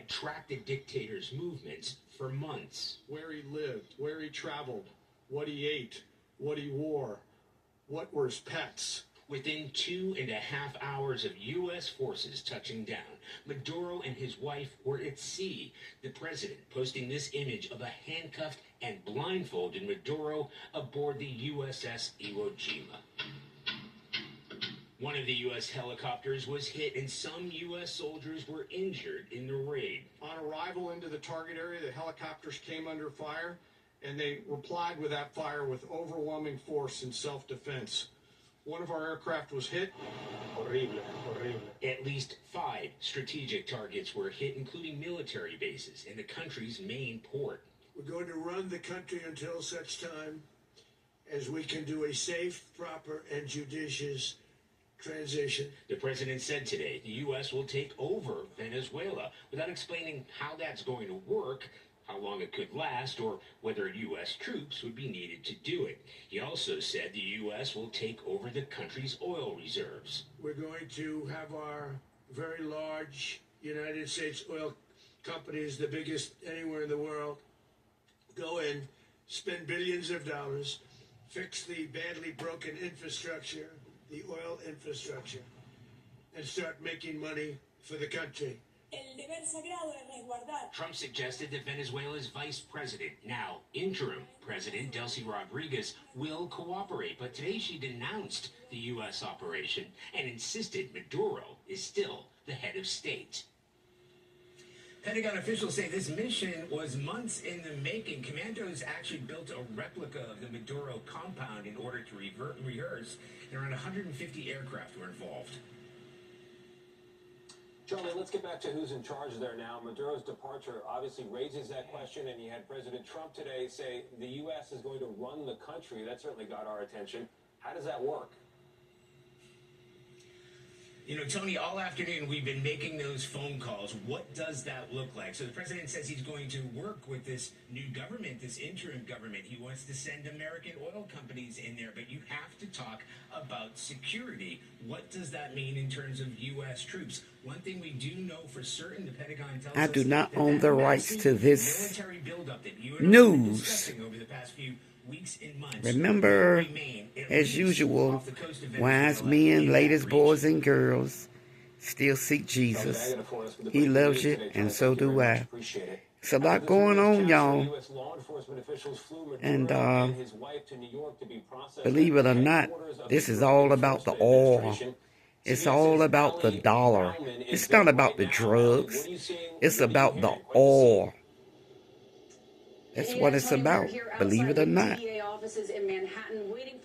had tracked the dictator's movements for months. Where he lived, where he traveled, what he ate, what he wore, what were his pets. Within 2.5 hours of U.S. forces touching down, Maduro and his wife were at sea. The president posting this image of a handcuffed and blindfolded Maduro aboard the USS Iwo Jima. One of the U.S. helicopters was hit and some U.S. soldiers were injured in the raid. On arrival into the target area, the helicopters came under fire, and they replied with that fire with overwhelming force in self-defense. One of our aircraft was hit. Horrible, horrible. At least 5 strategic targets were hit, including military bases in the country's main port. We're going to run the country until such time as we can do a safe, proper, and judicious transition. The president said today the U.S. will take over Venezuela without explaining how that's going to work, how long it could last, or whether U.S. troops would be needed to do it. He also said the U.S. will take over the country's oil reserves. We're going to have our very large United States oil companies, the biggest anywhere in the world, go in, spend billions of dollars, fix the badly broken infrastructure, the oil infrastructure, and start making money for the country. Trump suggested that Venezuela's vice president, now interim president Delcy Rodriguez, will cooperate. But today she denounced the U.S. operation and insisted Maduro is still the head of state. Pentagon officials say this mission was months in the making. Commandos actually built a replica of the Maduro compound in order to rehearse, and around 150 aircraft were involved. Charlie, let's get back to who's in charge there now. Maduro's departure obviously raises that question, and you had President Trump today say the U.S. is going to run the country. That certainly got our attention. How does that work? You know, Tony, all afternoon we've been making those phone calls. What does that look like? So the president says he's going to work with this new government, this interim government. He wants to send American oil companies in there, but you have to talk about security. What does that mean in terms of U.S. troops? One thing we do know for certain, the Pentagon tells us I do not that own the rights to this military buildup that you news. over the past few weeks and months. Remember, as usual, wise men, ladies, boys, and girls still seek Jesus. He loves you, and so do I. It's a lot going on, y'all. And believe it or not, this is all about the oil. It's all about the dollar. It's not about the drugs. It's about the oil. That's what it's about, believe it or not.